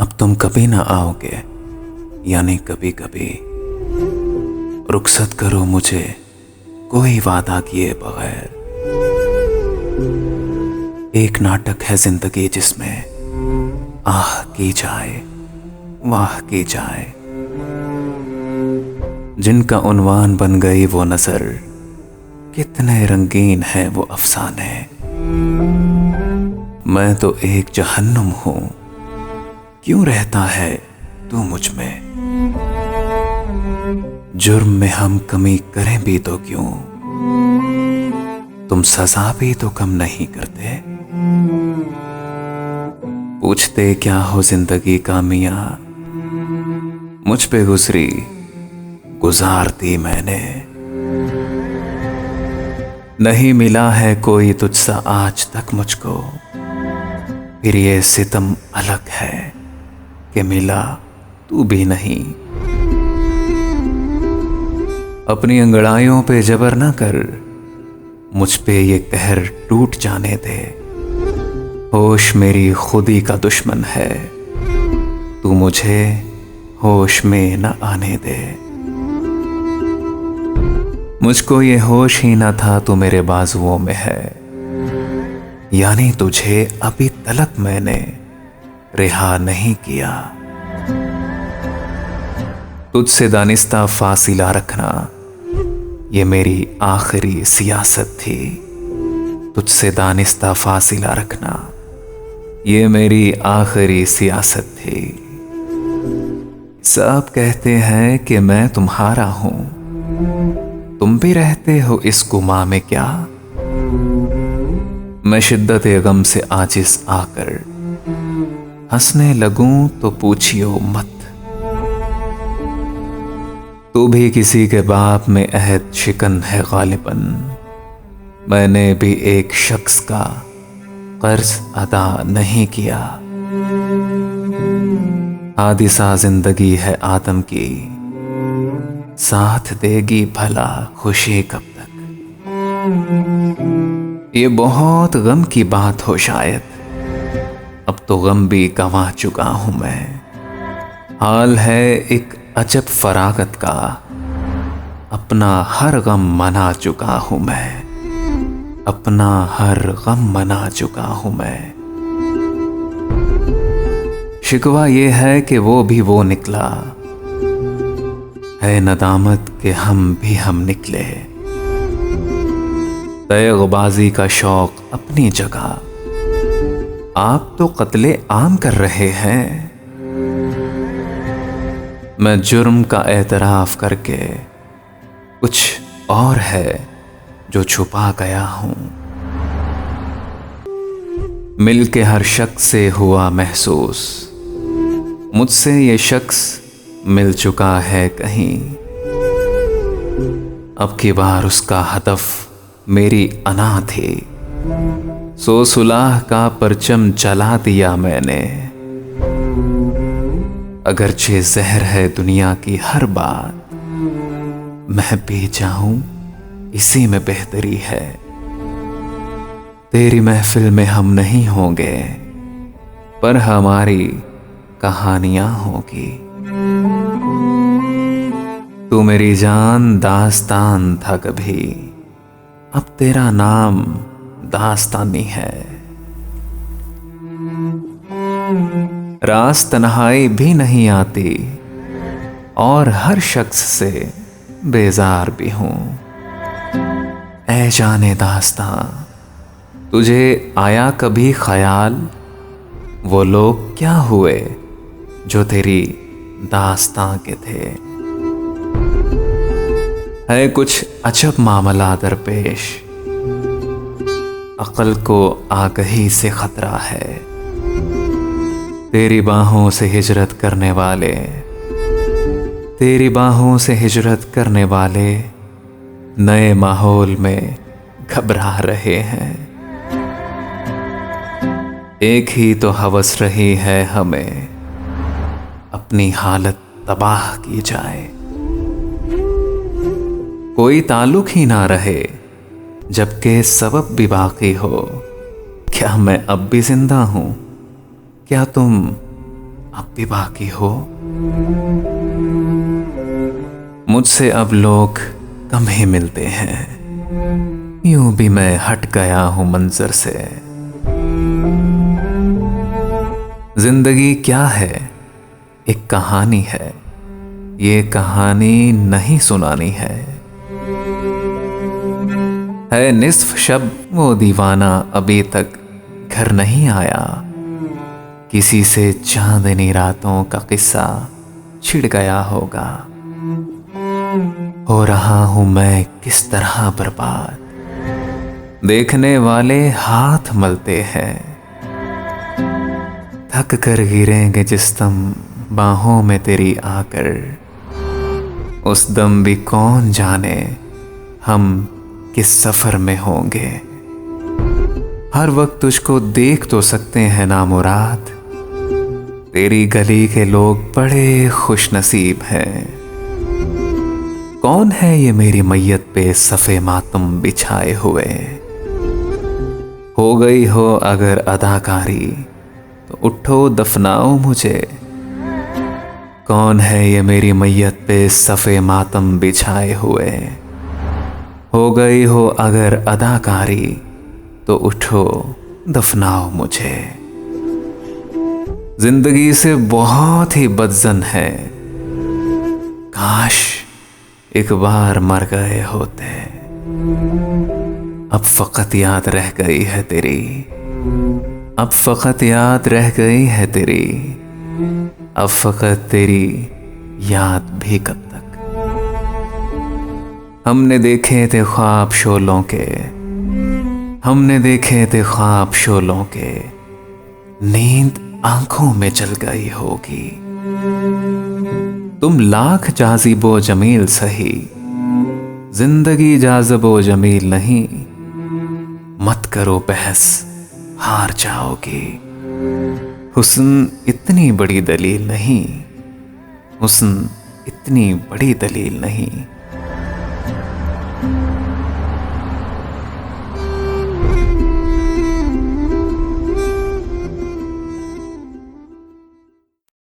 अब तुम कभी ना आओगे, यानी कभी कभी रुखसत करो मुझे कोई वादा किए बगैर। एक नाटक है जिंदगी जिसमें आह की जाए वाह की जाए, जिनका उन्वान बन गई वो नजर, कितने रंगीन है वो अफसाने। मैं तो एक जहन्नुम हूं, क्यों रहता है तू मुझ में। जुर्म में हम कमी करें भी तो क्यों, तुम सजा भी तो कम नहीं करते। पूछते क्या हो जिंदगी का मियां, मुझ पे गुजरी गुजार दी मैंने। नहीं मिला है कोई तुझसा आज तक मुझको, फिर ये सितम अलग है कि मिला तू भी नहीं। अपनी अंगड़ाइयों पे जबर ना कर, मुझ पे ये कहर टूट जाने दे। होश मेरी खुदी का दुश्मन है, तू मुझे होश में न आने दे। मुझको ये होश ही ना था तू मेरे बाजुओं में है, यानी तुझे अभी तलक मैंने रिहा नहीं किया। तुझसे दानिस्ता फासिला रखना ये मेरी आखिरी सियासत थी। तुझसे दानिस्ता फासिला रखना ये मेरी आखिरी सियासत थी। सब कहते हैं कि मैं तुम्हारा हूं, तुम भी रहते हो इस गुमा में क्या। मैं शिद्दत गम से आजिज आकर हंसने लगूं तो पूछियो मत। तू भी किसी के बाप में अहद शिकन है गालिबन, मैंने भी एक शख्स का कर्ज अदा नहीं किया। हादिसा जिंदगी है आदम की, साथ देगी भला खुशी कब तक। ये बहुत गम की बात हो शायद, अब तो गम भी गंवा चुका हूं मैं। हाल है एक अजब फरागत का, अपना हर गम मना चुका हूं मैं। अपना हर गम मना चुका हूं मैं। शिकवा ये है कि वो भी वो निकला, है नदामत के हम भी हम निकले। तैगबाजी का शौक अपनी जगह, आप तो कत्ले आम कर रहे हैं। मैं जुर्म का एतराफ करके कुछ और है जो छुपा गया हूं। मिलके हर शख्स से हुआ महसूस, मुझसे ये शख्स मिल चुका है कहीं। अब की बार उसका हदफ मेरी अना थी, सो सुलाह का परचम जला दिया मैंने। अगरचे जहर है दुनिया की हर बात, मैं पी जाऊं इसी में बेहतरी है। तेरी महफिल में हम नहीं होंगे, पर हमारी कहानियां होगी। तू मेरी जान दास्तान था कभी, अब तेरा नाम दास्तानी है। रास तन्हाई भी नहीं आती, और हर शख्स से बेजार भी हूं। ऐ जाने दास्तां, तुझे आया कभी ख्याल, वो लोग क्या हुए जो तेरी दास्तां के थे। है कुछ अजब मामला दरपेश, अक्ल को आगही से खतरा है। तेरी बाहों से हिजरत करने वाले, तेरी बाहों से हिजरत करने वाले नए माहौल में घबरा रहे हैं। एक ही तो हवस रही है हमें, अपनी हालत तबाह की जाए। कोई ताल्लुक ही ना रहे जबकि सबब भी बाकी हो। क्या मैं अब भी जिंदा हूं? क्या तुम अब भी बाकी हो? मुझसे अब लोग कम ही मिलते हैं, यूं भी मैं हट गया हूं मंजर से। जिंदगी क्या है? एक कहानी है, ये कहानी नहीं सुनानी है। निस्फ शब वो दीवाना अभी तक घर नहीं आया, किसी से चांदनी रातों का किस्सा छिड़ गया होगा। हो रहा हूं मैं किस तरह बर्बाद, देखने वाले हाथ मलते हैं। थक कर गिरेंगे जिस दम बाहों में तेरी आकर, उस दम भी कौन जाने हम किस सफर में होंगे। हर वक्त तुझको देख तो सकते हैं ना मुराद, तेरी गली के लोग बड़े खुश नसीब हैं। कौन है ये मेरी मैयत पे सफ़े मातम बिछाए हुए? हो गई हो अगर अदाकारी तो उठो दफनाओ मुझे। कौन है ये मेरी मैयत पे सफ़े मातम बिछाए हुए? हो गई हो अगर अदाकारी तो उठो दफनाओ मुझे। जिंदगी से बहुत ही बदजन है, काश एक बार मर गए होते। अब फकत याद रह गई है तेरी, अब फकत याद रह गई है तेरी, अब फकत तेरी याद भी कब तक। हमने देखे थे ख्वाब शोलों के, हमने देखे थे ख्वाब शोलों के, नींद आंखों में चल गई होगी। तुम लाख जाज़िबो जमील सही, जिंदगी जाज़िबो जमील नहीं। मत करो बहस, हार जाओगी। हुस्न इतनी बड़ी दलील नहीं, हुस्न इतनी बड़ी दलील नहीं।